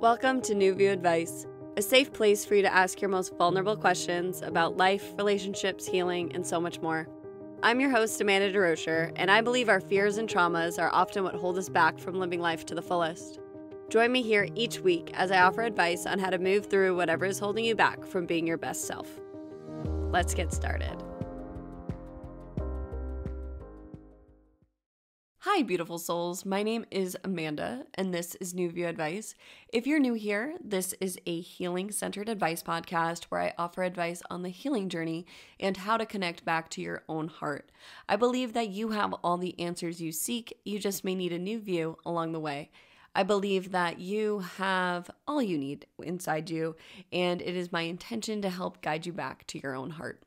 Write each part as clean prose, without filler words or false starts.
Welcome to New View Advice, a safe place for you to ask your most vulnerable questions about life, relationships, healing, and so much more. I'm your host, Amanda DeRocher, and I believe our fears and traumas are often what hold us back from living life to the fullest. Join me here each week as I offer advice on how to move through whatever is holding you back from being your best self. Let's get started. Hi, beautiful souls. My name is Amanda, and this is New View Advice. If you're new here, this is a healing-centered advice podcast where I offer advice on the healing journey and how to connect back to your own heart. I believe that you have all the answers you seek. You just may need a new view along the way. I believe that you have all you need inside you, and it is my intention to help guide you back to your own heart.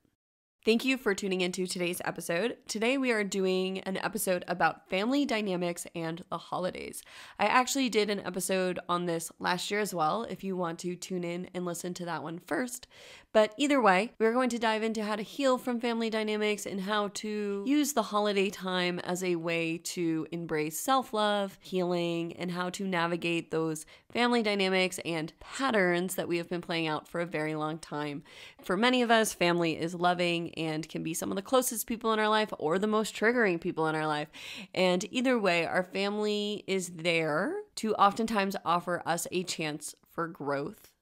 Thank you for tuning into today's episode. Today we are doing an episode about family dynamics and the holidays. I actually did an episode on this last year as well, if you want to tune in and listen to that one first. But either way, we're going to dive into how to heal from family dynamics and how to use the holiday time as a way to embrace self-love, healing, and how to navigate those family dynamics and patterns that we have been playing out for a very long time. For many of us, family is loving and can be some of the closest people in our life or the most triggering people in our life. And either way, our family is there to oftentimes offer us a chance for growth.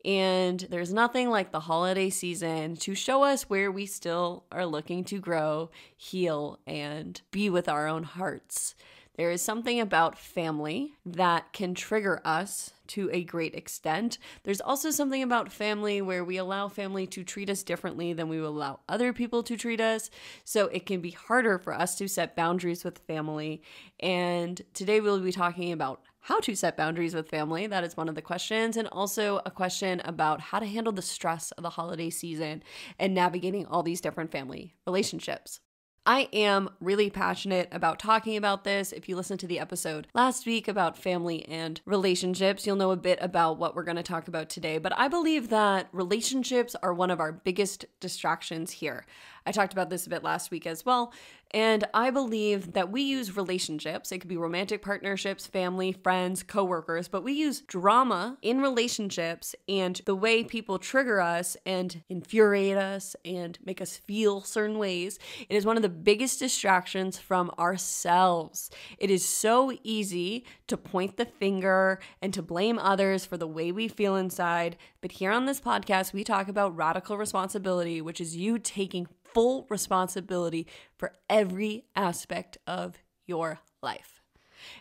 And there's nothing like the holiday season to show us where we still are looking to grow, heal, and be with our own hearts. There is something about family that can trigger us to a great extent. There's also something about family where we allow family to treat us differently than we will allow other people to treat us. So it can be harder for us to set boundaries with family. And today we'll be talking about how to set boundaries with family. That is one of the questions. And also a question about how to handle the stress of the holiday season and navigating all these different family relationships. I am really passionate about talking about this. If you listened to the episode last week about family and relationships, you'll know a bit about what we're going to talk about today. But I believe that relationships are one of our biggest distractions here. I talked about this a bit last week as well. And I believe that we use relationships, it could be romantic partnerships, family, friends, coworkers, but we use drama in relationships and the way people trigger us and infuriate us and make us feel certain ways. It is one of the biggest distractions from ourselves. It is so easy to point the finger and to blame others for the way we feel inside. But here on this podcast, we talk about radical responsibility, which is you taking full responsibility for every aspect of your life.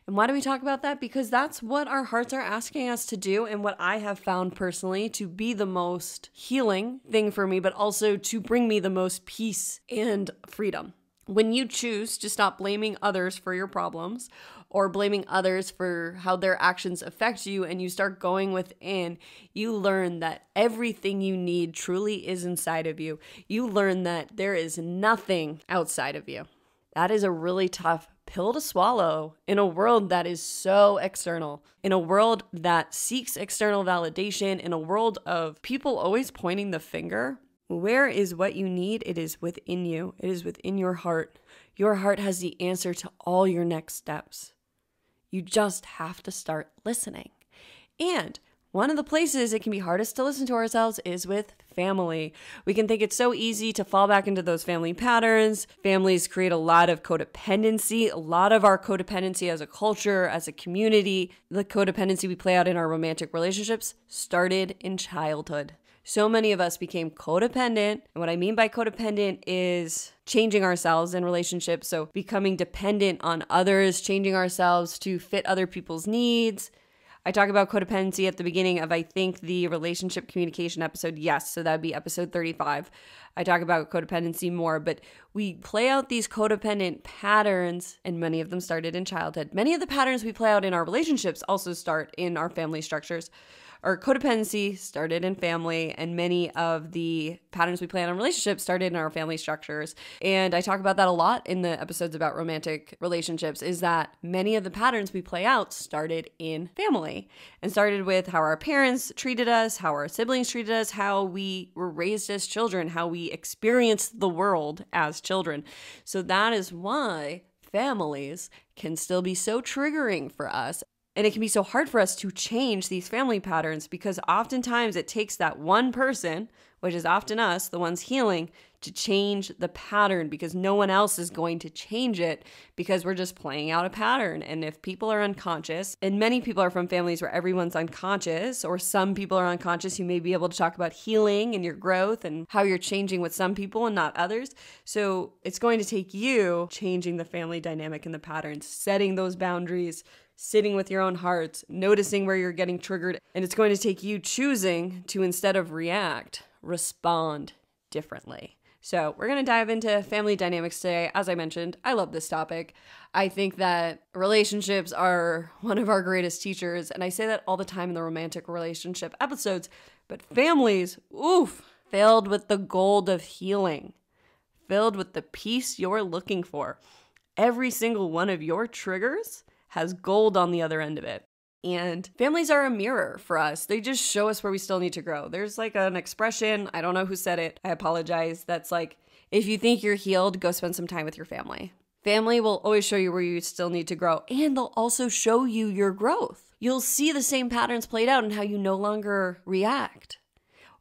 And why do we talk about that? Because that's what our hearts are asking us to do and what I have found personally to be the most healing thing for me, but also to bring me the most peace and freedom. When you choose to stop blaming others for your problems or blaming others for how their actions affect you and you start going within, you learn that everything you need truly is inside of you. You learn that there is nothing outside of you. That is a really tough pill to swallow in a world that is so external, in a world that seeks external validation, in a world of people always pointing the finger. Where is what you need? It is within you. It is within your heart. Your heart has the answer to all your next steps. You just have to start listening. And one of the places it can be hardest to listen to ourselves is with family. We can think it's so easy to fall back into those family patterns. Families create a lot of codependency. A lot of our codependency as a culture, as a community, the codependency we play out in our romantic relationships started in childhood. So many of us became codependent. And what I mean by codependent is changing ourselves in relationships. So becoming dependent on others, changing ourselves to fit other people's needs. I talk about codependency at the beginning of, I think, the relationship communication episode. Yes, so that'd be episode 35. I talk about codependency more, but we play out these codependent patterns, and many of them started in childhood. Many of the patterns we play out in our relationships also start in our family structures. Our codependency started in family, and many of the patterns we play out in relationships started in our family structures. And I talk about that a lot in the episodes about romantic relationships, is that many of the patterns we play out started in family and started with how our parents treated us, how our siblings treated us, how we were raised as children, how we experienced the world as children. So that is why families can still be so triggering for us. And it can be so hard for us to change these family patterns because oftentimes it takes that one person, which is often us, the ones healing, to change the pattern because no one else is going to change it because we're just playing out a pattern. And if people are unconscious, and many people are from families where everyone's unconscious, or some people are unconscious, you may be able to talk about healing and your growth and how you're changing with some people and not others. So it's going to take you changing the family dynamic and the patterns, setting those boundaries, sitting with your own heart, noticing where you're getting triggered. And it's going to take you choosing to, instead of react, respond differently. So we're going to dive into family dynamics today. As I mentioned, I love this topic. I think that relationships are one of our greatest teachers. And I say that all the time in the romantic relationship episodes. But families, filled with the gold of healing, filled with the peace you're looking for. Every single one of your triggers has gold on the other end of it. And families are a mirror for us. They just show us where we still need to grow. There's like an expression, I don't know who said it, I apologize, that's like, if you think you're healed, go spend some time with your family. Family will always show you where you still need to grow, and they'll also show you your growth. You'll see the same patterns played out in how you no longer react,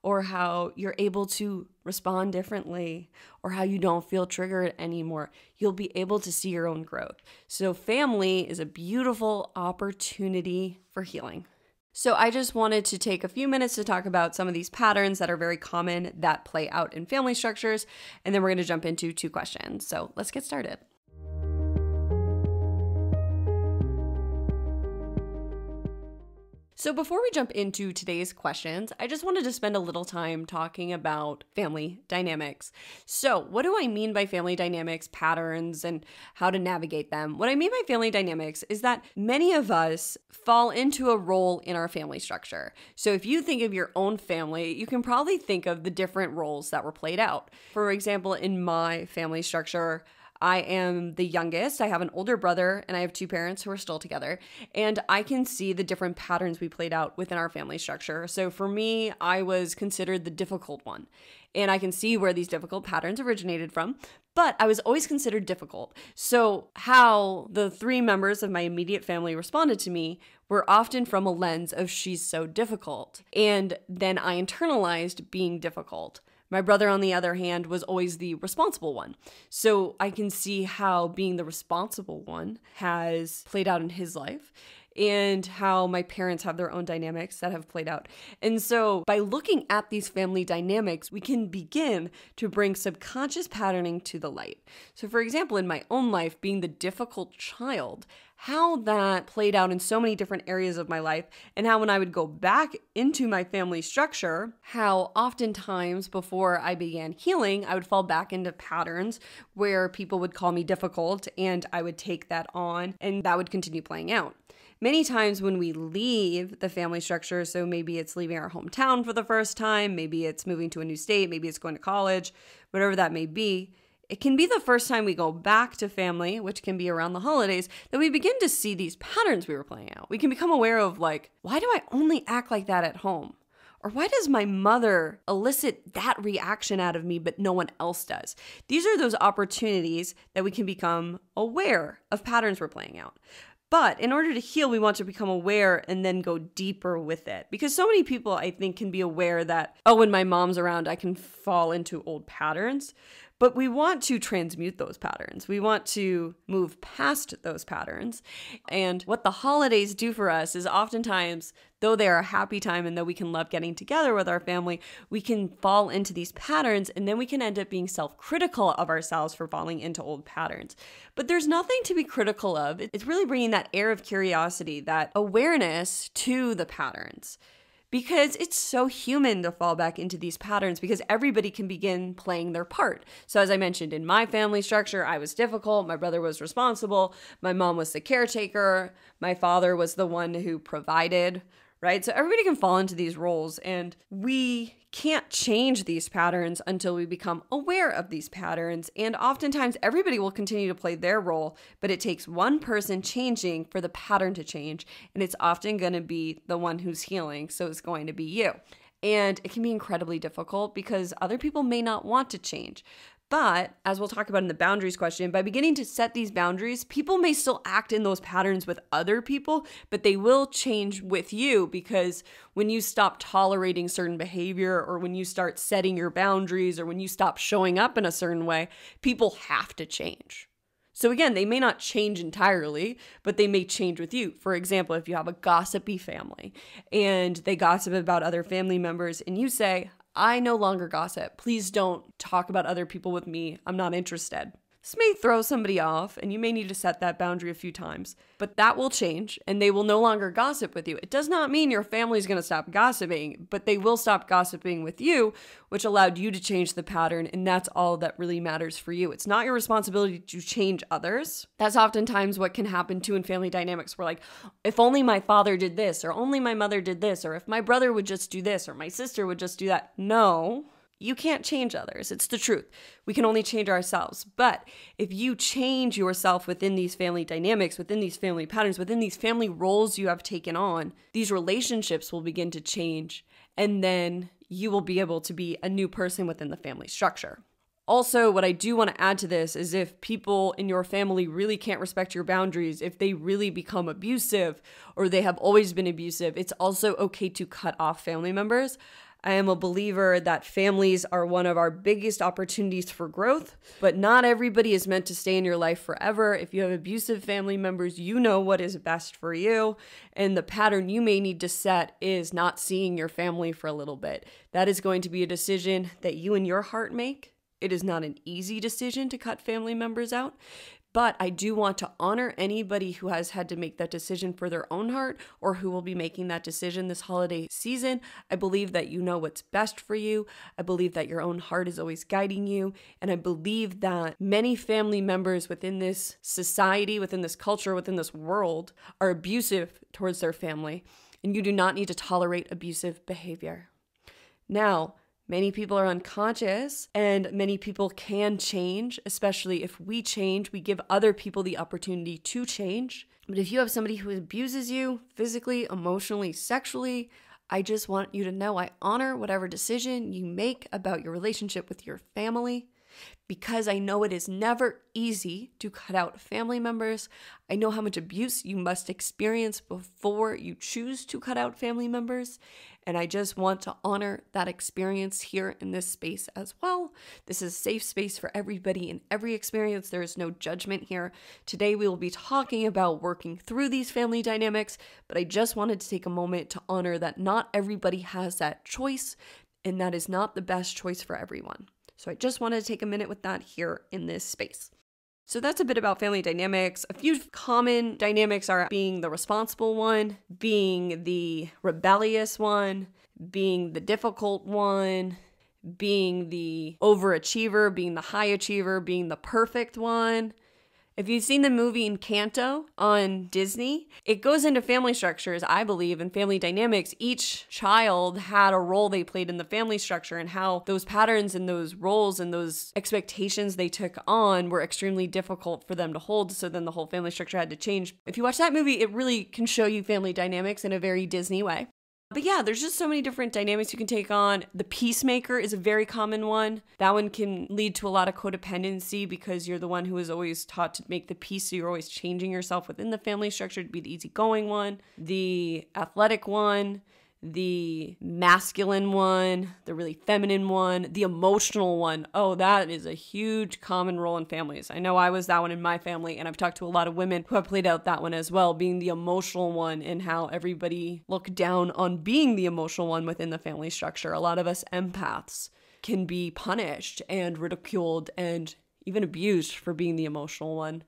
or how you're able to respond differently, or how you don't feel triggered anymore. You'll be able to see your own growth. So family is a beautiful opportunity for healing. So I just wanted to take a few minutes to talk about some of these patterns that are very common that play out in family structures, and then we're going to jump into 2 questions. So let's get started. So before we jump into today's questions, I just wanted to spend a little time talking about family dynamics. So what do I mean by family dynamics, patterns, and how to navigate them? What I mean by family dynamics is that many of us fall into a role in our family structure. So if you think of your own family, you can probably think of the different roles that were played out. For example, in my family structure, I am the youngest. I have an older brother and I have 2 parents who are still together. And I can see the different patterns we played out within our family structure. So for me, I was considered the difficult one. And I can see where these difficult patterns originated from, but I was always considered difficult. So how the 3 members of my immediate family responded to me were often from a lens of she's so difficult. And then I internalized being difficult. My brother, on the other hand, was always the responsible one. So I can see how being the responsible one has played out in his life and how my parents have their own dynamics that have played out. And so by looking at these family dynamics, we can begin to bring subconscious patterning to the light. So for example, in my own life, being the difficult child, how that played out in so many different areas of my life, and how when I would go back into my family structure, how oftentimes before I began healing, I would fall back into patterns where people would call me difficult and I would take that on and that would continue playing out. Many times when we leave the family structure, so maybe it's leaving our hometown for the first time, maybe it's moving to a new state, maybe it's going to college, whatever that may be, it can be the first time we go back to family, which can be around the holidays, that we begin to see these patterns we were playing out. We can become aware of like, why do I only act like that at home? Or why does my mother elicit that reaction out of me, but no one else does? These are those opportunities that we can become aware of patterns we're playing out. But in order to heal, we want to become aware and then go deeper with it. Because so many people, I think, can be aware that, oh, when my mom's around, I can fall into old patterns. But we want to transmute those patterns. We want to move past those patterns. And what the holidays do for us is oftentimes, though they are a happy time and though we can love getting together with our family, we can fall into these patterns and then we can end up being self-critical of ourselves for falling into old patterns. But there's nothing to be critical of. It's really bringing that air of curiosity, that awareness to the patterns. Because it's so human to fall back into these patterns because everybody can begin playing their part. So as I mentioned, in my family structure, I was difficult, my brother was responsible, my mom was the caretaker, my father was the one who provided, right? So everybody can fall into these roles and we can't change these patterns until we become aware of these patterns. And oftentimes everybody will continue to play their role, but it takes one person changing for the pattern to change. And it's often going to be the one who's healing. So it's going to be you. And it can be incredibly difficult because other people may not want to change. But as we'll talk about in the boundaries question, by beginning to set these boundaries, people may still act in those patterns with other people, but they will change with you, because when you stop tolerating certain behavior, or when you start setting your boundaries, or when you stop showing up in a certain way, people have to change. So again, they may not change entirely, but they may change with you. For example, if you have a gossipy family and they gossip about other family members and you say, I no longer gossip. Please don't talk about other people with me. I'm not interested. This may throw somebody off, and you may need to set that boundary a few times, but that will change and they will no longer gossip with you. It does not mean your family is going to stop gossiping, but they will stop gossiping with you, which allowed you to change the pattern, and that's all that really matters for you. It's not your responsibility to change others. That's oftentimes what can happen too in family dynamics. We're like, if only my father did this, or only my mother did this, or if my brother would just do this, or my sister would just do that. No. You can't change others. It's the truth. We can only change ourselves. But if you change yourself within these family dynamics, within these family patterns, within these family roles you have taken on, these relationships will begin to change. And then you will be able to be a new person within the family structure. Also, what I do want to add to this is if people in your family really can't respect your boundaries, if they really become abusive or they have always been abusive, it's also okay to cut off family members. I am a believer that families are one of our biggest opportunities for growth, but not everybody is meant to stay in your life forever. If you have abusive family members, you know what is best for you, and the pattern you may need to set is not seeing your family for a little bit. That is going to be a decision that you and your heart make. It is not an easy decision to cut family members out, but I do want to honor anybody who has had to make that decision for their own heart, or who will be making that decision this holiday season. I believe that you know what's best for you. I believe that your own heart is always guiding you. And I believe that many family members within this society, within this culture, within this world are abusive towards their family. And you do not need to tolerate abusive behavior. Now, many people are unconscious, and many people can change, especially if we change, we give other people the opportunity to change. But if you have somebody who abuses you physically, emotionally, sexually, I just want you to know I honor whatever decision you make about your relationship with your family, because I know it is never easy to cut out family members. I know how much abuse you must experience before you choose to cut out family members. And I just want to honor that experience here in this space as well. This is a safe space for everybody in every experience. There is no judgment here. Today we will be talking about working through these family dynamics, but I just wanted to take a moment to honor that not everybody has that choice, and that is not the best choice for everyone. So I just wanted to take a minute with that here in this space. So that's a bit about family dynamics. A few common dynamics are being the responsible one, being the rebellious one, being the difficult one, being the overachiever, being the high achiever, being the perfect one. If you've seen the movie Encanto on Disney, it goes into family structures, I believe, and family dynamics. Each child had a role they played in the family structure, and how those patterns and those roles and those expectations they took on were extremely difficult for them to hold. So then the whole family structure had to change. If you watch that movie, it really can show you family dynamics in a very Disney way. But yeah, there's just so many different dynamics you can take on. The peacemaker is a very common one. That one can lead to a lot of codependency, because you're the one who is always taught to make the peace, so you're always changing yourself within the family structure to be the easygoing one. The athletic one, the masculine one, the really feminine one, the emotional one. Oh, that is a huge common role in families. I know I was that one in my family, and I've talked to a lot of women who have played out that one as well, being the emotional one, and how everybody looked down on being the emotional one within the family structure. A lot of us empaths can be punished and ridiculed and even abused for being the emotional one.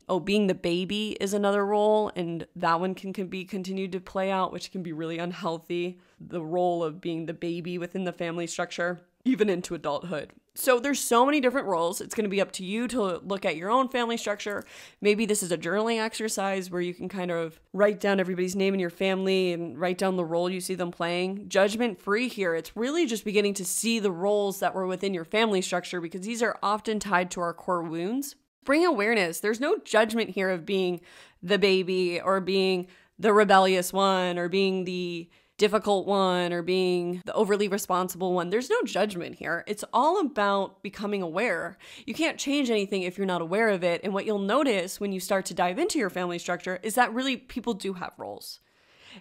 Oh, being the baby is another role, and that one can be continued to play out, which can be really unhealthy. The role of being the baby within the family structure, even into adulthood. So there's so many different roles. It's going to be up to you to look at your own family structure. Maybe this is a journaling exercise where you can kind of write down everybody's name in your family and write down the role you see them playing. Judgment free here. It's really just beginning to see the roles that were within your family structure, because these are often tied to our core wounds. Bring awareness. There's no judgment here of being the baby or being the rebellious one or being the difficult one or being the overly responsible one. There's no judgment here. It's all about becoming aware. You can't change anything if you're not aware of it. And what you'll notice when you start to dive into your family structure is that really people do have roles.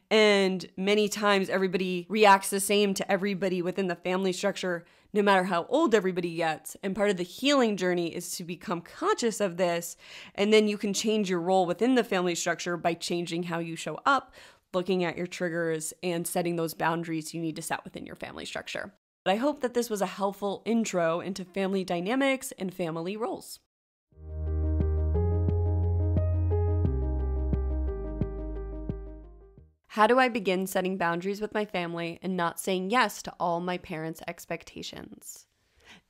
And many times everybody reacts the same to everybody within the family structure, no matter how old everybody gets. And part of the healing journey is to become conscious of this. And then you can change your role within the family structure by changing how you show up, looking at your triggers, and setting those boundaries you need to set within your family structure. But I hope that this was a helpful intro into family dynamics and family roles. How do I begin setting boundaries with my family and not saying yes to all my parents' expectations?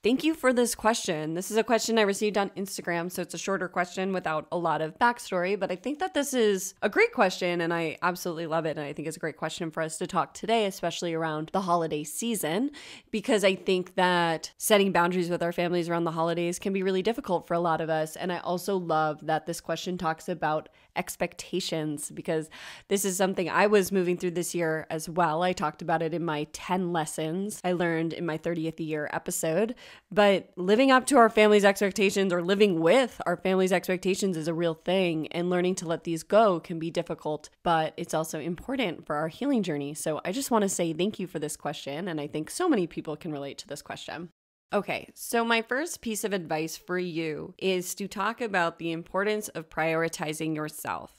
Thank you for this question. This is a question I received on Instagram, so it's a shorter question without a lot of backstory, but I think that this is a great question and I absolutely love it. And I think it's a great question for us to talk today, especially around the holiday season, because I think that setting boundaries with our families around the holidays can be really difficult for a lot of us. And I also love that this question talks about expectations, because this is something I was moving through this year as well. I talked about it in my 10 lessons I learned in my 30th year episode. But living up to our family's expectations, or living with our family's expectations, is a real thing. And learning to let these go can be difficult, but it's also important for our healing journey. So I just want to say thank you for this question. And I think so many people can relate to this question. Okay, so my first piece of advice for you is to talk about the importance of prioritizing yourself.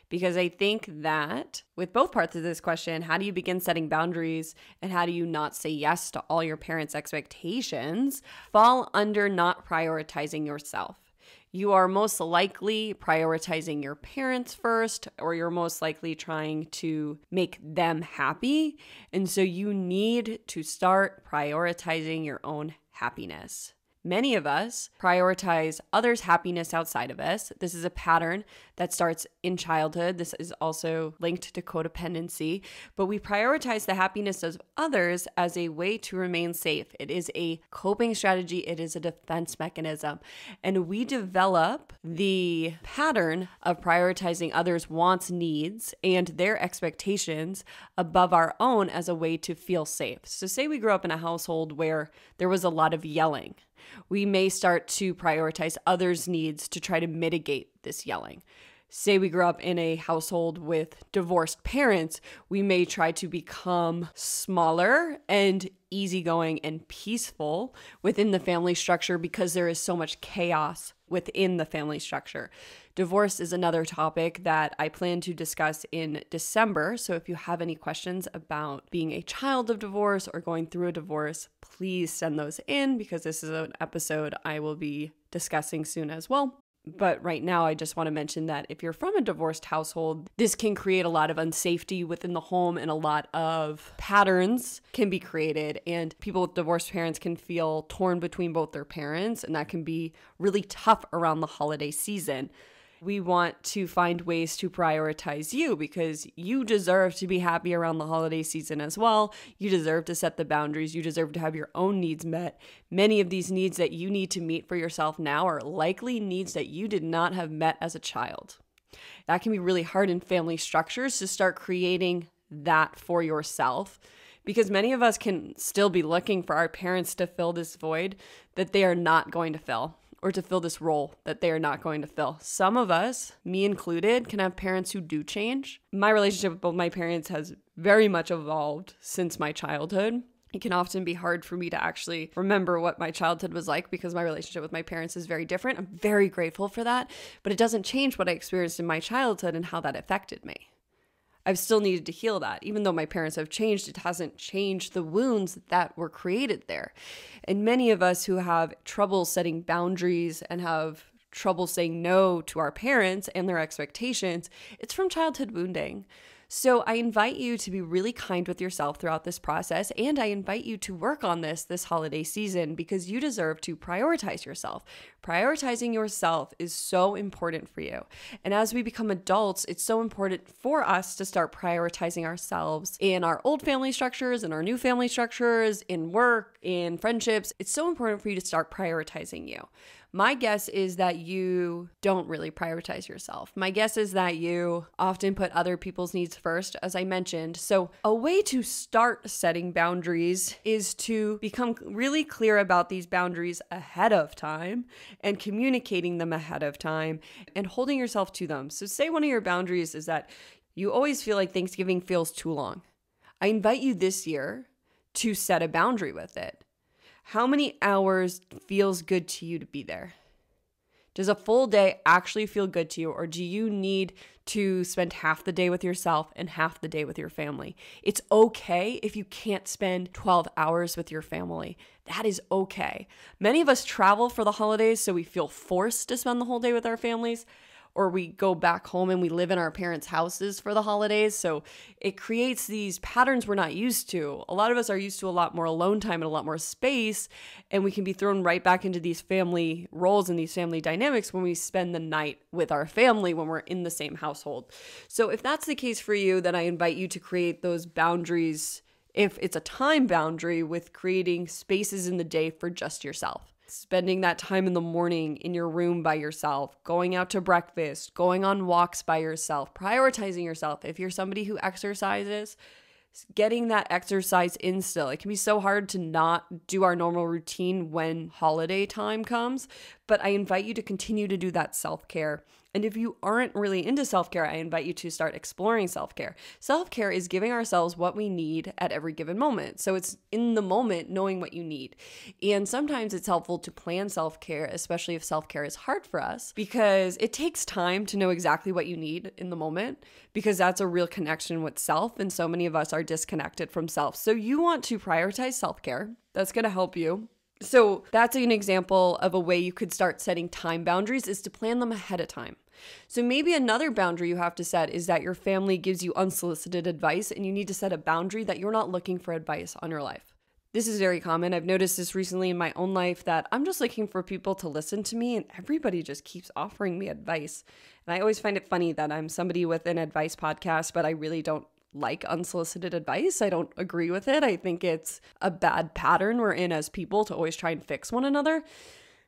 Because I think that with both parts of this question, how do you begin setting boundaries and how do you not say yes to all your parents' expectations, fall under not prioritizing yourself. You are most likely prioritizing your parents first, or you're most likely trying to make them happy. And so you need to start prioritizing your own happiness. Many of us prioritize others' happiness outside of us. This is a pattern that starts in childhood. This is also linked to codependency, but we prioritize the happiness of others as a way to remain safe. It is a coping strategy. It is a defense mechanism. And we develop the pattern of prioritizing others' wants, needs, and their expectations above our own as a way to feel safe. So say we grew up in a household where there was a lot of yelling. We may start to prioritize others' needs to try to mitigate this yelling. Say we grew up in a household with divorced parents, we may try to become smaller and easygoing and peaceful within the family structure because there is so much chaos within the family structure. Divorce is another topic that I plan to discuss in December. So if you have any questions about being a child of divorce or going through a divorce, please send those in, because this is an episode I will be discussing soon as well. But right now, I just want to mention that if you're from a divorced household, this can create a lot of unsafety within the home, and a lot of patterns can be created. And people with divorced parents can feel torn between both their parents, and that can be really tough around the holiday season. We want to find ways to prioritize you, because you deserve to be happy around the holiday season as well. You deserve to set the boundaries. You deserve to have your own needs met. Many of these needs that you need to meet for yourself now are likely needs that you did not have met as a child. That can be really hard in family structures to start creating that for yourself, because many of us can still be looking for our parents to fill this void that they are not going to fill, or to fill this role that they are not going to fill. Some of us, me included, can have parents who do change. My relationship with both my parents has very much evolved since my childhood. It can often be hard for me to actually remember what my childhood was like, because my relationship with my parents is very different. I'm very grateful for that, but it doesn't change what I experienced in my childhood and how that affected me. I've still needed to heal that. Even though my parents have changed, it hasn't changed the wounds that were created there. And many of us who have trouble setting boundaries and have trouble saying no to our parents and their expectations, it's from childhood wounding. So I invite you to be really kind with yourself throughout this process, and I invite you to work on this holiday season, because you deserve to prioritize yourself. Prioritizing yourself is so important for you. And as we become adults, it's so important for us to start prioritizing ourselves in our old family structures, in our new family structures, in work, in friendships. It's so important for you to start prioritizing you. My guess is that you don't really prioritize yourself. My guess is that you often put other people's needs first, as I mentioned. So a way to start setting boundaries is to become really clear about these boundaries ahead of time and communicating them ahead of time and holding yourself to them. So say one of your boundaries is that you always feel like Thanksgiving feels too long. I invite you this year to set a boundary with it. How many hours feels good to you to be there? Does a full day actually feel good to you, or do you need to spend half the day with yourself and half the day with your family? It's okay if you can't spend 12 hours with your family. That is okay. Many of us travel for the holidays, so we feel forced to spend the whole day with our families, or we go back home and we live in our parents' houses for the holidays. So it creates these patterns we're not used to. A lot of us are used to a lot more alone time and a lot more space, and we can be thrown right back into these family roles and these family dynamics when we spend the night with our family when we're in the same household. So if that's the case for you, then I invite you to create those boundaries, if it's a time boundary, with creating spaces in the day for just yourself. Spending that time in the morning in your room by yourself, going out to breakfast, going on walks by yourself, prioritizing yourself. If you're somebody who exercises, getting that exercise in still. It can be so hard to not do our normal routine when holiday time comes, but I invite you to continue to do that self-care. And if you aren't really into self-care, I invite you to start exploring self-care. Self-care is giving ourselves what we need at every given moment. So it's in the moment knowing what you need. And sometimes it's helpful to plan self-care, especially if self-care is hard for us, because it takes time to know exactly what you need in the moment, because that's a real connection with self. And so many of us are disconnected from self. So you want to prioritize self-care. That's going to help you. So that's an example of a way you could start setting time boundaries, is to plan them ahead of time. So maybe another boundary you have to set is that your family gives you unsolicited advice, and you need to set a boundary that you're not looking for advice on your life. This is very common. I've noticed this recently in my own life, that I'm just looking for people to listen to me, and everybody just keeps offering me advice. And I always find it funny that I'm somebody with an advice podcast, but I really don't like unsolicited advice. I don't agree with it. I think it's a bad pattern we're in as people to always try and fix one another.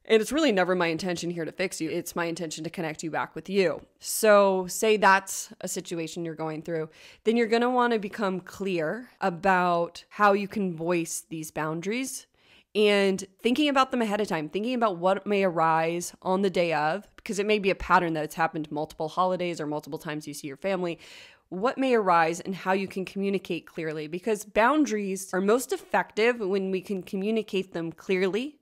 And it's really never my intention here to fix you. It's my intention to connect you back with you. So say that's a situation you're going through, then you're going to want to become clear about how you can voice these boundaries and thinking about them ahead of time, thinking about what may arise on the day of, because it may be a pattern that it's happened multiple holidays or multiple times you see your family. What may arise and how you can communicate clearly, because boundaries are most effective when we can communicate them clearly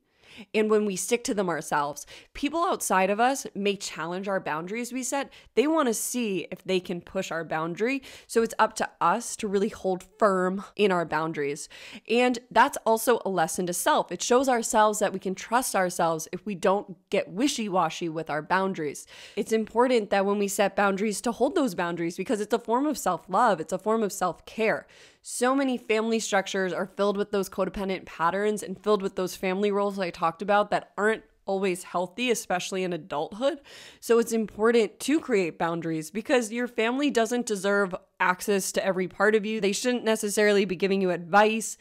and when we stick to them ourselves. People outside of us may challenge our boundaries we set. They want to see if they can push our boundary. So it's up to us to really hold firm in our boundaries. And that's also a lesson to self. It shows ourselves that we can trust ourselves if we don't get wishy-washy with our boundaries. It's important that when we set boundaries to hold those boundaries, because it's a form of self-love. It's a form of self-care. So many family structures are filled with those codependent patterns and filled with those family roles I talked about that aren't always healthy, especially in adulthood. So it's important to create boundaries, because your family doesn't deserve access to every part of you. They shouldn't necessarily be giving you advice.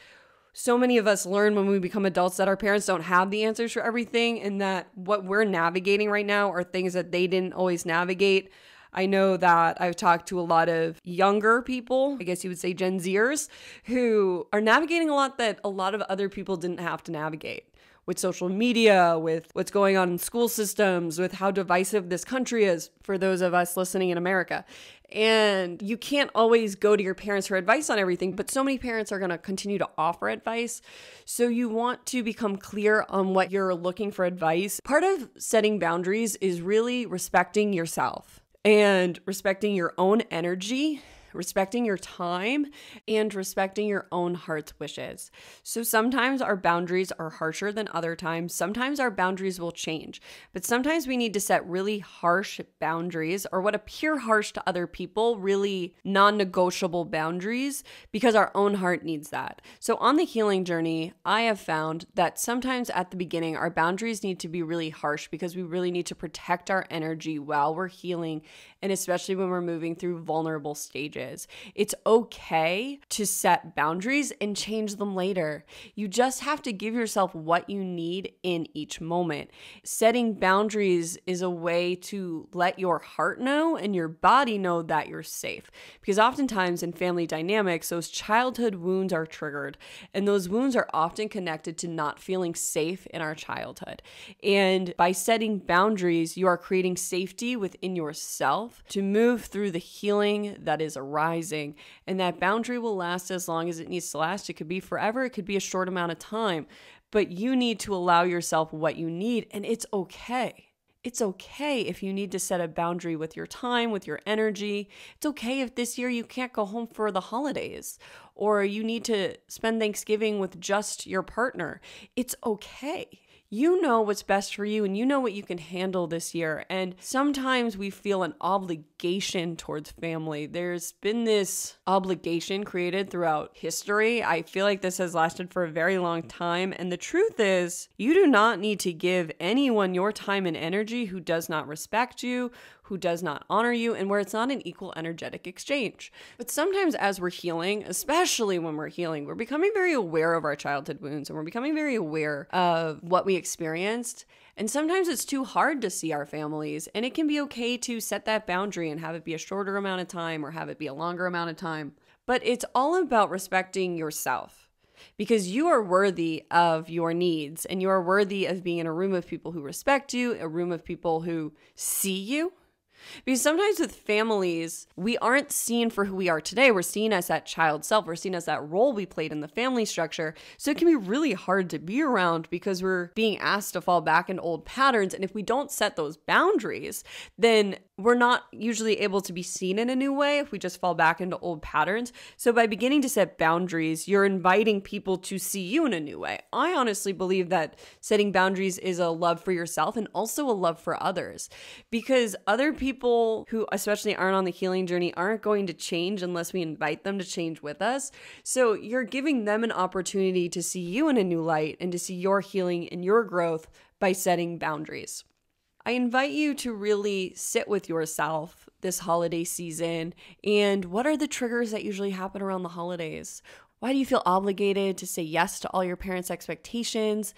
So many of us learn when we become adults that our parents don't have the answers for everything, and that what we're navigating right now are things that they didn't always navigate. I know that I've talked to a lot of younger people, I guess you would say Gen Zers, who are navigating a lot that a lot of other people didn't have to navigate, with social media, with what's going on in school systems, with how divisive this country is for those of us listening in America. And you can't always go to your parents for advice on everything, but so many parents are going to continue to offer advice. So you want to become clear on what you're looking for advice. Part of setting boundaries is really respecting yourself and respecting your own energy, respecting your time, and respecting your own heart's wishes. So sometimes our boundaries are harsher than other times. Sometimes our boundaries will change, but sometimes we need to set really harsh boundaries, or what appear harsh to other people, really non-negotiable boundaries, because our own heart needs that. So on the healing journey, I have found that sometimes at the beginning, our boundaries need to be really harsh, because we really need to protect our energy while we're healing, and especially when we're moving through vulnerable stages. changes. It's okay to set boundaries and change them later. You just have to give yourself what you need in each moment. Setting boundaries is a way to let your heart know and your body know that you're safe. Because oftentimes in family dynamics, those childhood wounds are triggered, and those wounds are often connected to not feeling safe in our childhood. And by setting boundaries, you are creating safety within yourself to move through the healing that is arising. And that boundary will last as long as it needs to last. It could be forever, it could be a short amount of time, but you need to allow yourself what you need, and it's okay. It's okay if you need to set a boundary with your time, with your energy. It's okay if this year you can't go home for the holidays, or you need to spend Thanksgiving with just your partner. It's okay. You know what's best for you, and you know what you can handle this year. And sometimes we feel an obligation towards family. There's been this obligation created throughout history. I feel like this has lasted for a very long time. And the truth is, you do not need to give anyone your time and energy who does not respect you, who does not honor you, and where it's not an equal energetic exchange. But sometimes as we're healing, especially when we're healing, we're becoming very aware of our childhood wounds, and we're becoming very aware of what we experienced. And sometimes it's too hard to see our families, and it can be okay to set that boundary and have it be a shorter amount of time or have it be a longer amount of time. But it's all about respecting yourself, because you are worthy of your needs, and you are worthy of being in a room of people who respect you, a room of people who see you. Because sometimes with families, we aren't seen for who we are today. We're seen as that child self. We're seen as that role we played in the family structure. So it can be really hard to be around because we're being asked to fall back into old patterns. And if we don't set those boundaries, then we're not usually able to be seen in a new way if we just fall back into old patterns. So by beginning to set boundaries, you're inviting people to see you in a new way. I honestly believe that setting boundaries is a love for yourself and also a love for others, because other people who especially aren't on the healing journey aren't going to change unless we invite them to change with us. So you're giving them an opportunity to see you in a new light and to see your healing and your growth by setting boundaries. I invite you to really sit with yourself this holiday season. And what are the triggers that usually happen around the holidays? Why do you feel obligated to say yes to all your parents' expectations?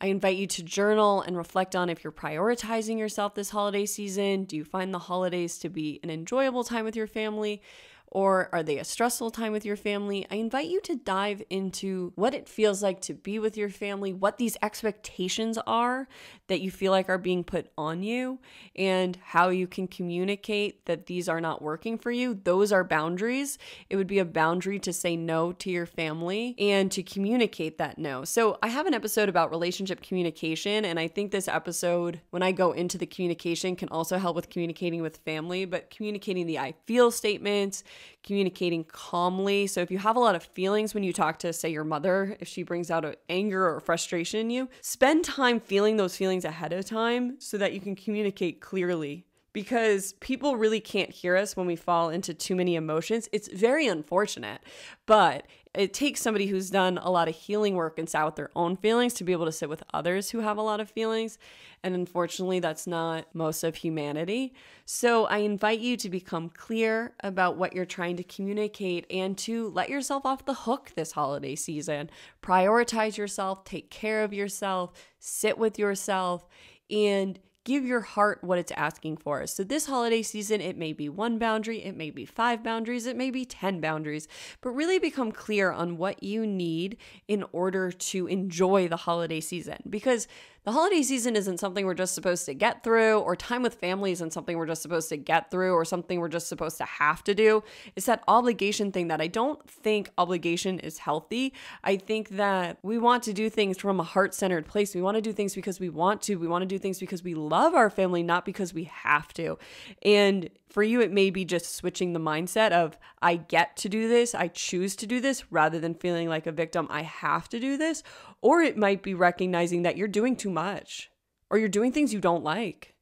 I invite you to journal and reflect on if you're prioritizing yourself this holiday season. Do you find the holidays to be an enjoyable time with your family? Or are they a stressful time with your family? I invite you to dive into what it feels like to be with your family, what these expectations are that you feel like are being put on you, and how you can communicate that these are not working for you. Those are boundaries. It would be a boundary to say no to your family and to communicate that no. So I have an episode about relationship communication, and I think this episode, when I go into the communication, can also help with communicating with family, but communicating the I feel statements, communicating calmly. So if you have a lot of feelings when you talk to, say, your mother, if she brings out anger or frustration in you, spend time feeling those feelings ahead of time so that you can communicate clearly. Because people really can't hear us when we fall into too many emotions. It's very unfortunate, but it takes somebody who's done a lot of healing work and sat with their own feelings to be able to sit with others who have a lot of feelings. And unfortunately, that's not most of humanity. So I invite you to become clear about what you're trying to communicate and to let yourself off the hook this holiday season. Prioritize yourself, take care of yourself, sit with yourself, and give your heart what it's asking for. So this holiday season, it may be 1 boundary, it may be 5 boundaries, it may be 10 boundaries, but really become clear on what you need in order to enjoy the holiday season. Because the holiday season isn't something we're just supposed to get through, or time with family isn't something we're just supposed to get through, or something we're just supposed to have to do. It's that obligation thing that I don't think obligation is healthy. I think that we want to do things from a heart-centered place. We want to do things because we want to. We want to do things because we love our family, not because we have to. And for you, it may be just switching the mindset of, I get to do this, I choose to do this, rather than feeling like a victim, I have to do this. Or it might be recognizing that you're doing too much, or you're doing things you don't like,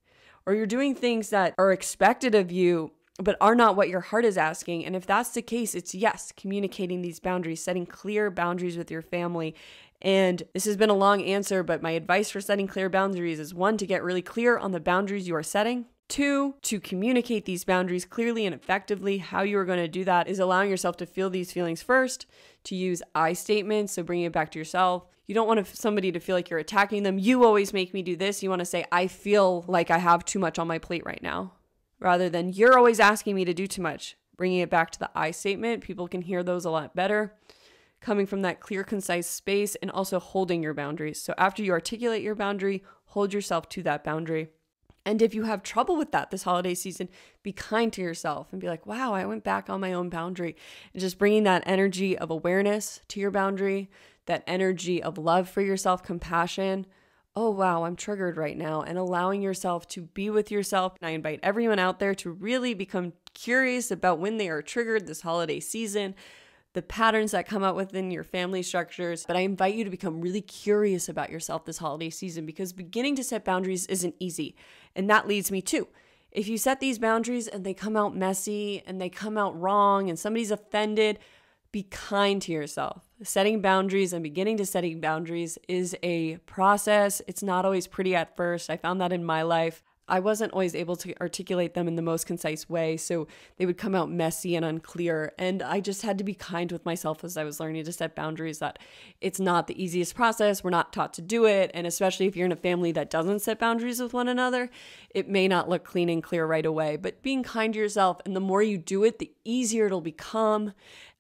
or you're doing things that are expected of you, but are not what your heart is asking. And if that's the case, it's yes, communicating these boundaries, setting clear boundaries with your family. And this has been a long answer, but my advice for setting clear boundaries is 1, to get really clear on the boundaries you are setting. 2, to communicate these boundaries clearly and effectively. How you are going to do that is allowing yourself to feel these feelings first, to use I statements, so bringing it back to yourself. You don't want somebody to feel like you're attacking them. You always make me do this. You want to say, I feel like I have too much on my plate right now, rather than you're always asking me to do too much. Bringing it back to the I statement, people can hear those a lot better. Coming from that clear, concise space, and also holding your boundaries. So after you articulate your boundary, hold yourself to that boundary. And if you have trouble with that this holiday season, be kind to yourself and be like, wow, I went back on my own boundary. And just bringing that energy of awareness to your boundary, that energy of love for yourself, compassion. Oh, wow, I'm triggered right now. And allowing yourself to be with yourself. And I invite everyone out there to really become curious about when they are triggered this holiday season, the patterns that come out within your family structures. But I invite you to become really curious about yourself this holiday season, because beginning to set boundaries isn't easy. And that leads me to, if you set these boundaries and they come out messy and they come out wrong and somebody's offended, be kind to yourself. Setting boundaries and beginning to setting boundaries is a process. It's not always pretty at first. I found that in my life. I wasn't always able to articulate them in the most concise way, so they would come out messy and unclear. And I just had to be kind with myself as I was learning to set boundaries, that it's not the easiest process. We're not taught to do it. And especially if you're in a family that doesn't set boundaries with one another, it may not look clean and clear right away. But being kind to yourself, and the more you do it, the easier it'll become.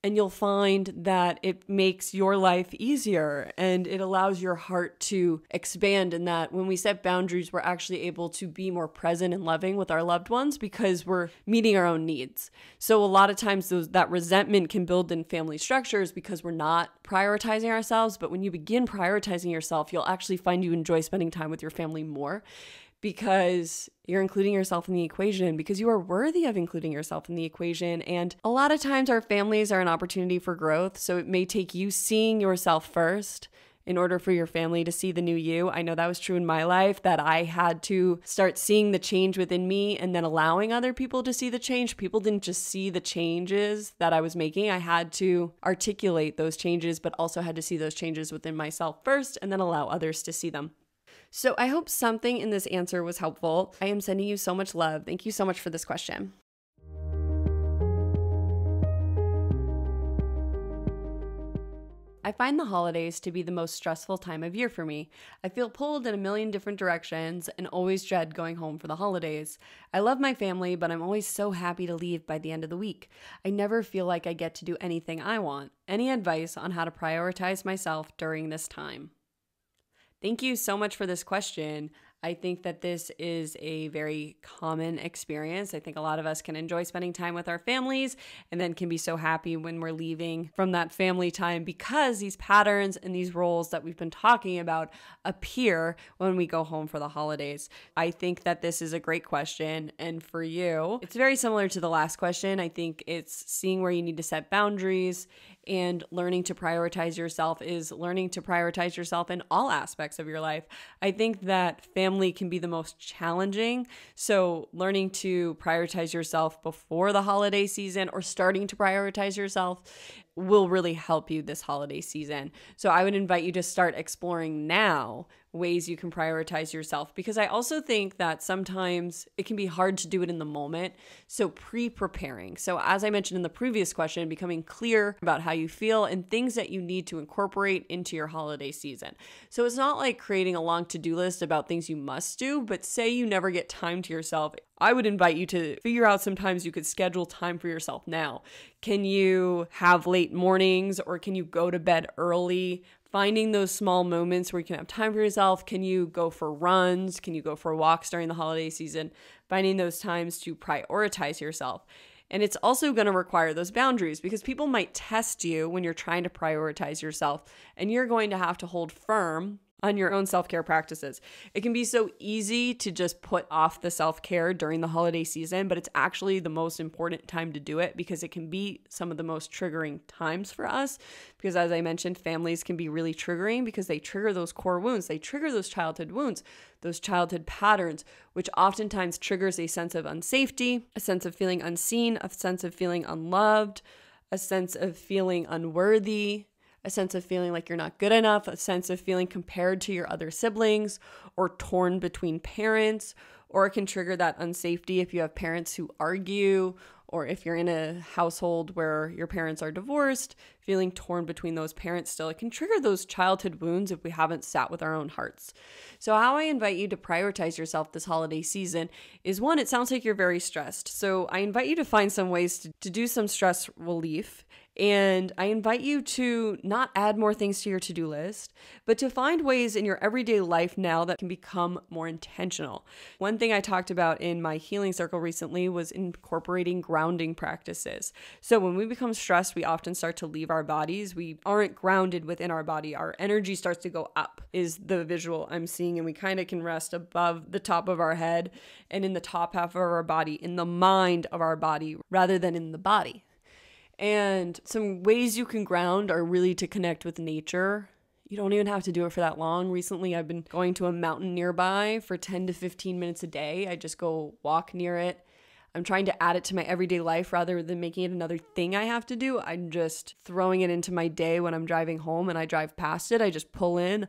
And you'll find that it makes your life easier and it allows your heart to expand. And that when we set boundaries, we're actually able to be more present and loving with our loved ones because we're meeting our own needs. So a lot of times that resentment can build in family structures because we're not prioritizing ourselves. But when you begin prioritizing yourself, you'll actually find you enjoy spending time with your family more, because you're including yourself in the equation, because you are worthy of including yourself in the equation. And a lot of times our families are an opportunity for growth. So it may take you seeing yourself first in order for your family to see the new you. I know that was true in my life, that I had to start seeing the change within me and then allowing other people to see the change. People didn't just see the changes that I was making. I had to articulate those changes, but also had to see those changes within myself first and then allow others to see them. So I hope something in this answer was helpful. I am sending you so much love. Thank you so much for this question. I find the holidays to be the most stressful time of year for me. I feel pulled in a million different directions and always dread going home for the holidays. I love my family, but I'm always so happy to leave by the end of the week. I never feel like I get to do anything I want. Any advice on how to prioritize myself during this time? Thank you so much for this question. I think that this is a very common experience. I think a lot of us can enjoy spending time with our families and then can be so happy when we're leaving from that family time, because these patterns and these roles that we've been talking about appear when we go home for the holidays. I think that this is a great question. And for you, it's very similar to the last question. I think it's seeing where you need to set boundaries, and learning to prioritize yourself is learning to prioritize yourself in all aspects of your life. I think that family can be the most challenging. So learning to prioritize yourself before the holiday season, or starting to prioritize yourself, will really help you this holiday season. So I would invite you to start exploring now ways you can prioritize yourself, because I also think that sometimes it can be hard to do it in the moment. So pre-preparing. So as I mentioned in the previous question, becoming clear about how you feel and things that you need to incorporate into your holiday season. So it's not like creating a long to-do list about things you must do, but say you never get time to yourself. I would invite you to figure out sometimes you could schedule time for yourself now. Can you have late mornings, or can you go to bed early? Finding those small moments where you can have time for yourself. Can you go for runs? Can you go for walks during the holiday season? Finding those times to prioritize yourself. And it's also going to require those boundaries, because people might test you when you're trying to prioritize yourself, and you're going to have to hold firm on your own self-care practices. It can be so easy to just put off the self-care during the holiday season, but it's actually the most important time to do it, because it can be some of the most triggering times for us. Because as I mentioned, families can be really triggering because they trigger those core wounds. They trigger those childhood wounds, those childhood patterns, which oftentimes triggers a sense of unsafety, a sense of feeling unseen, a sense of feeling unloved, a sense of feeling unworthy, a sense of feeling like you're not good enough, a sense of feeling compared to your other siblings, or torn between parents, or it can trigger that unsafety if you have parents who argue, or if you're in a household where your parents are divorced, feeling torn between those parents still. It can trigger those childhood wounds if we haven't sat with our own hearts. So how I invite you to prioritize yourself this holiday season is, one, it sounds like you're very stressed. So I invite you to find some ways to do some stress relief. And I invite you to not add more things to your to-do list, but to find ways in your everyday life now that can become more intentional. One thing I talked about in my healing circle recently was incorporating grounding practices. So when we become stressed, we often start to leave our bodies. We aren't grounded within our body. Our energy starts to go up is the visual I'm seeing. And we kind of can rest above the top of our head and in the top half of our body, in the mind of our body, rather than in the body. And some ways you can ground are really to connect with nature. You don't even have to do it for that long. Recently, I've been going to a mountain nearby for 10 to 15 minutes a day. I just go walk near it. I'm trying to add it to my everyday life rather than making it another thing I have to do. I'm just throwing it into my day when I'm driving home and I drive past it. I just pull in,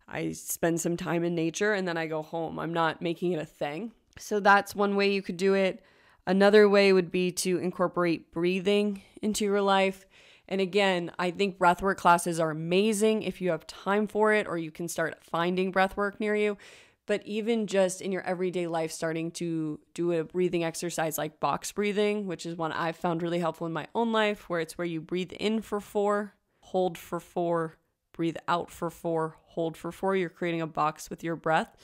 I spend some time in nature, and then I go home. I'm not making it a thing. So that's one way you could do it. Another way would be to incorporate breathing into your life. And again, I think breathwork classes are amazing if you have time for it, or you can start finding breathwork near you. But even just in your everyday life, starting to do a breathing exercise like box breathing, which is one I've found really helpful in my own life, where it's where you breathe in for 4, hold for 4, breathe out for 4, hold for 4. You're creating a box with your breath.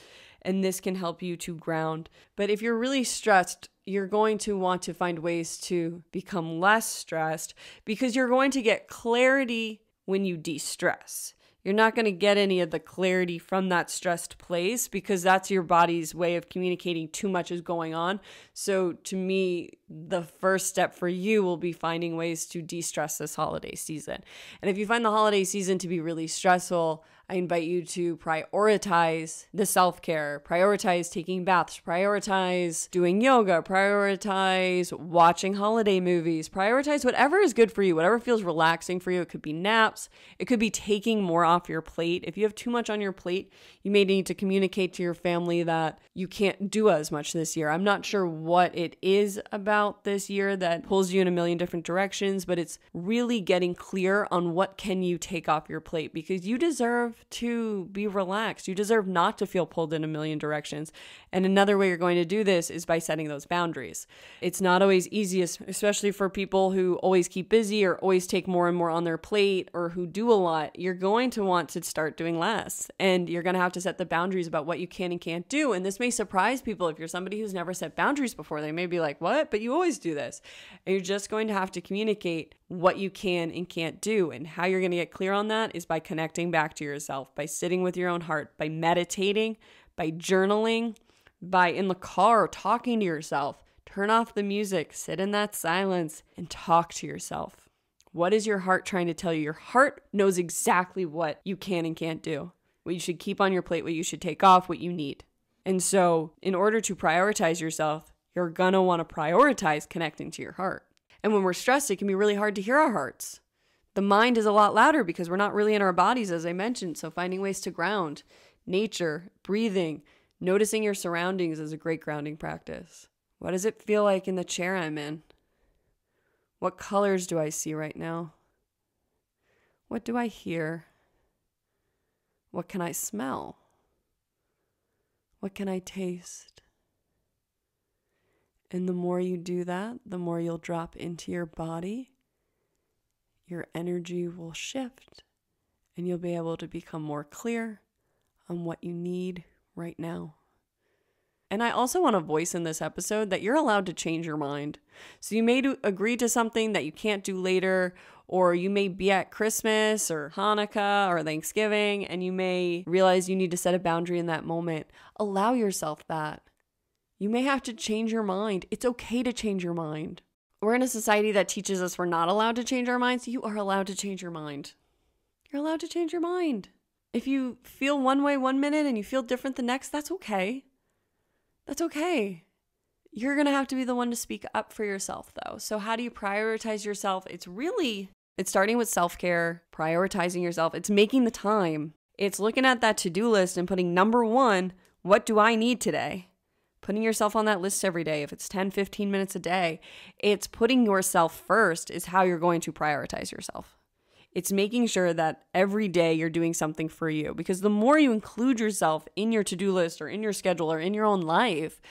And this can help you to ground. But if you're really stressed, you're going to want to find ways to become less stressed, because you're going to get clarity when you de-stress. You're not going to get any of the clarity from that stressed place, because that's your body's way of communicating too much is going on. So to me, the first step for you will be finding ways to de-stress this holiday season. And if you find the holiday season to be really stressful, I invite you to prioritize the self-care, prioritize taking baths, prioritize doing yoga, prioritize watching holiday movies, prioritize whatever is good for you, whatever feels relaxing for you. It could be naps. It could be taking more off your plate. If you have too much on your plate, you may need to communicate to your family that you can't do as much this year. I'm not sure what it is about this year that pulls you in a million different directions, but it's really getting clear on what can you take off your plate, because you deserve to be relaxed. You deserve not to feel pulled in a million directions. And another way you're going to do this is by setting those boundaries. It's not always easiest, especially for people who always keep busy or always take more and more on their plate, or who do a lot. You're going to want to start doing less, and you're going to have to set the boundaries about what you can and can't do. And this may surprise people. If you're somebody who's never set boundaries before, they may be like, what? But you always do this. And you're just going to have to communicate what you can and can't do. And how you're going to get clear on that is by connecting back to yourself, by sitting with your own heart, by meditating, by journaling, by in the car talking to yourself. Turn off the music, sit in that silence, and talk to yourself. What is your heart trying to tell you? Your heart knows exactly what you can and can't do, what you should keep on your plate, what you should take off, what you need. And so in order to prioritize yourself, you're going to want to prioritize connecting to your heart. And when we're stressed, it can be really hard to hear our hearts. The mind is a lot louder because we're not really in our bodies, as I mentioned. So finding ways to ground, nature, breathing, noticing your surroundings is a great grounding practice. What does it feel like in the chair I'm in? What colors do I see right now? What do I hear? What can I smell? What can I taste? And the more you do that, the more you'll drop into your body. Your energy will shift, and you'll be able to become more clear on what you need right now. And I also want to voice in this episode that you're allowed to change your mind. So you may agree to something that you can't do later, or you may be at Christmas or Hanukkah or Thanksgiving, and you may realize you need to set a boundary in that moment. Allow yourself that. You may have to change your mind. It's okay to change your mind. We're in a society that teaches us we're not allowed to change our minds. You are allowed to change your mind. You're allowed to change your mind. If you feel one way 1 minute and you feel different the next, that's okay. That's okay. You're going to have to be the one to speak up for yourself, though. So how do you prioritize yourself? It's starting with self-care, prioritizing yourself. It's making the time. It's looking at that to-do list and putting number 1, what do I need today? putting yourself on that list every day, if it's 10, 15 minutes a day, it's putting yourself first is how you're going to prioritize yourself. It's making sure that every day you're doing something for you, because the more you include yourself in your to-do list or in your schedule or in your own life,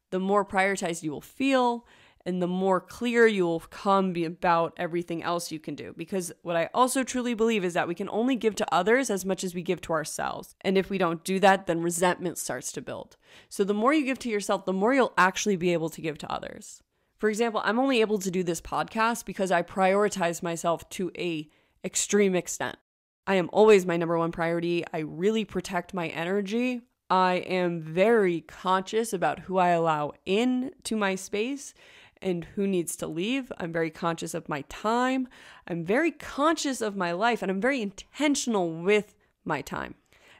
the more prioritized you will feel and the more clear you will be about everything else you can do. Because what I also truly believe is that we can only give to others as much as we give to ourselves. And if we don't do that, then resentment starts to build. So the more you give to yourself, the more you'll actually be able to give to others. For example, I'm only able to do this podcast because I prioritize myself to an extreme extent. I am always my number one priority. I really protect my energy. I am very conscious about who I allow into my space and who needs to leave. I'm very conscious of my time. I'm very conscious of my life, and I'm very intentional with my time.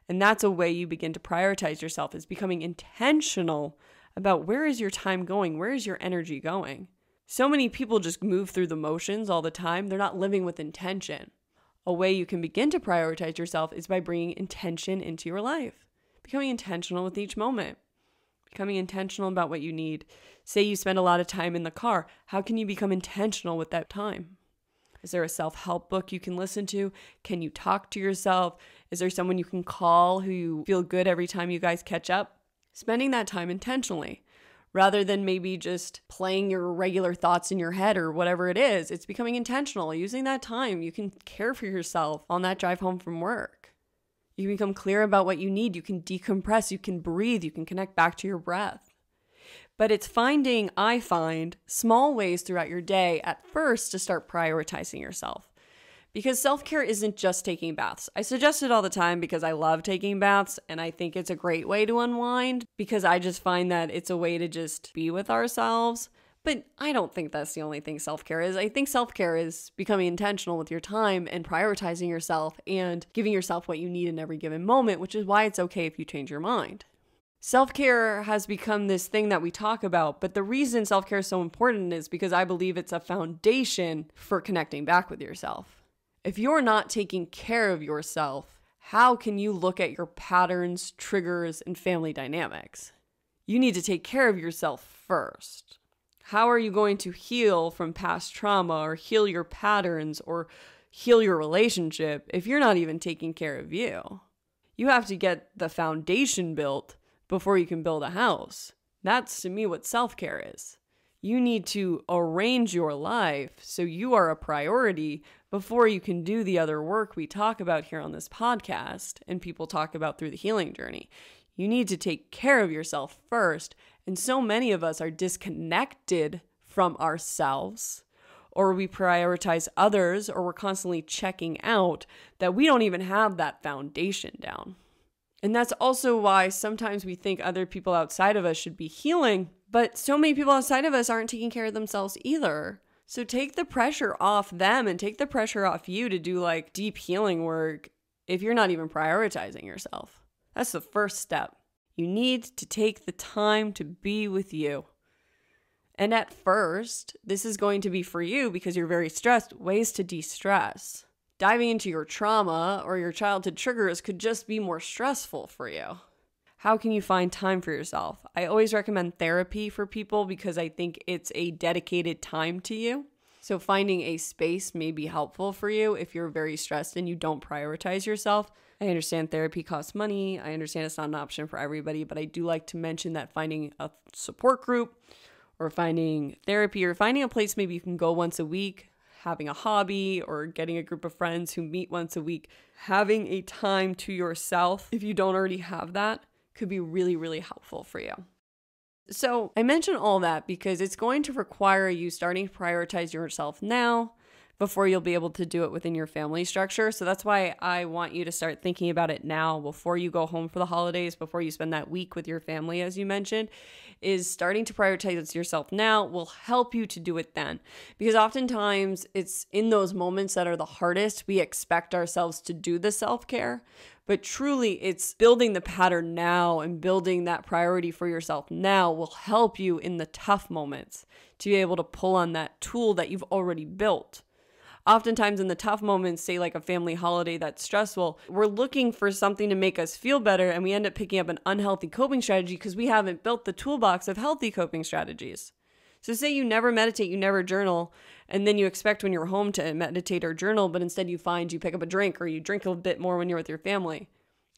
And that's a way you begin to prioritize yourself, is becoming intentional about where is your time going? Where is your energy going? So many people just move through the motions all the time. They're not living with intention. A way you can begin to prioritize yourself is by bringing intention into your life, becoming intentional with each moment. Becoming intentional about what you need. Say you spend a lot of time in the car. How can you become intentional with that time? Is there a self-help book you can listen to? Can you talk to yourself? Is there someone you can call who you feel good every time you guys catch up? Spending that time intentionally, rather than maybe just playing your regular thoughts in your head or whatever it is. It's becoming intentional. Using that time, you can care for yourself on that drive home from work. You can become clear about what you need. You can decompress. You can breathe. You can connect back to your breath. But it's I find, small ways throughout your day at first to start prioritizing yourself. Because self-care isn't just taking baths. I suggest it all the time because I love taking baths and I think it's a great way to unwind, because I just find that it's a way to just be with ourselves. But I don't think that's the only thing self-care is. I think self-care is becoming intentional with your time and prioritizing yourself and giving yourself what you need in every given moment, which is why it's okay if you change your mind. Self-care has become this thing that we talk about, but the reason self-care is so important is because I believe it's a foundation for connecting back with yourself. If you're not taking care of yourself, how can you look at your patterns, triggers, and family dynamics? You need to take care of yourself first. How are you going to heal from past trauma or heal your patterns or heal your relationship if you're not even taking care of you? You have to get the foundation built before you can build a house. That's, to me, what self-care is. You need to arrange your life so you are a priority before you can do the other work we talk about here on this podcast and people talk about through the healing journey. You need to take care of yourself first. And so many of us are disconnected from ourselves, or we prioritize others, or we're constantly checking out that we don't even have that foundation down. And that's also why sometimes we think other people outside of us should be healing, but so many people outside of us aren't taking care of themselves either. So take the pressure off them and take the pressure off you to do like deep healing work if you're not even prioritizing yourself. That's the first step. You need to take the time to be with you. And at first, this is going to be for you because you're very stressed, ways to de-stress. Diving into your trauma or your childhood triggers could just be more stressful for you. How can you find time for yourself? I always recommend therapy for people because I think it's a dedicated time to you. So finding a space may be helpful for you if you're very stressed and you don't prioritize yourself. I understand therapy costs money. I understand it's not an option for everybody, but I do like to mention that finding a support group or finding therapy or finding a place maybe you can go once a week, having a hobby or getting a group of friends who meet once a week, having a time to yourself, if you don't already have that, could be really, really helpful for you. So I mention all that because it's going to require you starting to prioritize yourself now before you'll be able to do it within your family structure. So that's why I want you to start thinking about it now before you go home for the holidays, before you spend that week with your family, as you mentioned, is starting to prioritize yourself now will help you to do it then. Because oftentimes it's in those moments that are the hardest, we expect ourselves to do the self-care, but truly it's building the pattern now and building that priority for yourself now will help you in the tough moments to be able to pull on that tool that you've already built. oftentimes in the tough moments, say like a family holiday that's stressful, we're looking for something to make us feel better, and we end up picking up an unhealthy coping strategy because we haven't built the toolbox of healthy coping strategies. So say you never meditate, you never journal, and then you expect when you're home to meditate or journal, but instead you find you pick up a drink or you drink a bit more when you're with your family.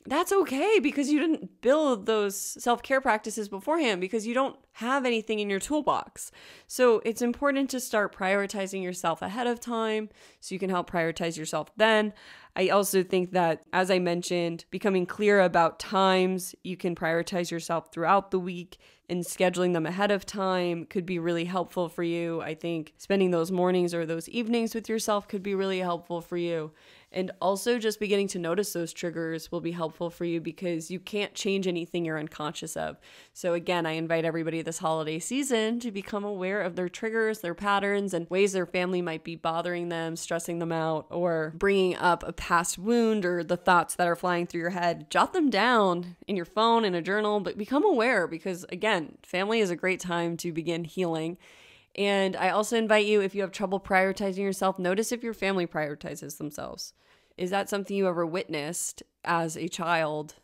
That's okay, because you didn't build those self-care practices beforehand, because you don't have anything in your toolbox. So it's important to start prioritizing yourself ahead of time so you can help prioritize yourself then. I also think that, as I mentioned, becoming clear about times you can prioritize yourself throughout the week and scheduling them ahead of time could be really helpful for you. I think spending those mornings or those evenings with yourself could be really helpful for you. And also just beginning to notice those triggers will be helpful for you, because you can't change anything you're unconscious of. So again, I invite everybody this holiday season to become aware of their triggers, their patterns, and ways their family might be bothering them, stressing them out, or bringing up a past wound or the thoughts that are flying through your head. Jot them down in your phone, in a journal, but become aware, because again, family is a great time to begin healing. And I also invite you, if you have trouble prioritizing yourself, notice if your family prioritizes themselves. Is that something you ever witnessed as a child?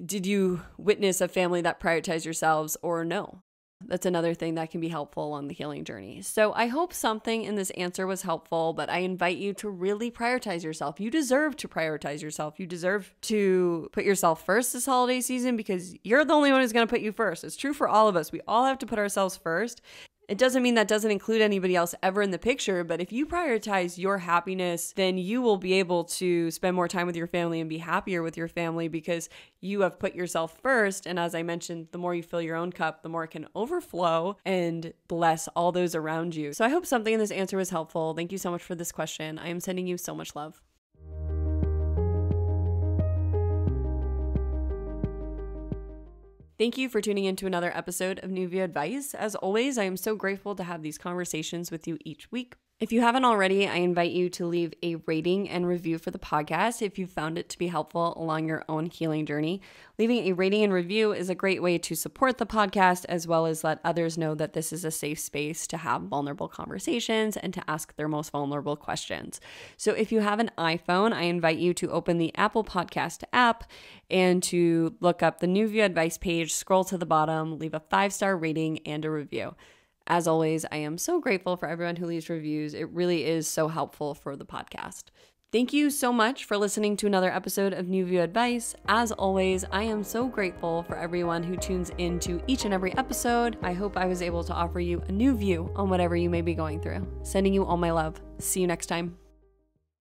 Did you witness a family that prioritized yourselves, or no? That's another thing that can be helpful along the healing journey. So I hope something in this answer was helpful, but I invite you to really prioritize yourself. You deserve to prioritize yourself. You deserve to put yourself first this holiday season, because you're the only one who's going to put you first. It's true for all of us. We all have to put ourselves first. It doesn't mean that doesn't include anybody else ever in the picture, but if you prioritize your happiness, then you will be able to spend more time with your family and be happier with your family, because you have put yourself first. And as I mentioned, the more you fill your own cup, the more it can overflow and bless all those around you. So I hope something in this answer was helpful. Thank you so much for this question. I am sending you so much love. Thank you for tuning in to another episode of New View Advice. As always, I am so grateful to have these conversations with you each week. If you haven't already, I invite you to leave a rating and review for the podcast if you found it to be helpful along your own healing journey. Leaving a rating and review is a great way to support the podcast, as well as let others know that this is a safe space to have vulnerable conversations and to ask their most vulnerable questions. So if you have an iPhone, I invite you to open the Apple Podcast app and to look up the New View Advice page, scroll to the bottom, leave a 5-star rating and a review. As always, I am so grateful for everyone who leaves reviews. It really is so helpful for the podcast. Thank you so much for listening to another episode of New View Advice. As always, I am so grateful for everyone who tunes into each and every episode. I hope I was able to offer you a new view on whatever you may be going through. Sending you all my love. See you next time.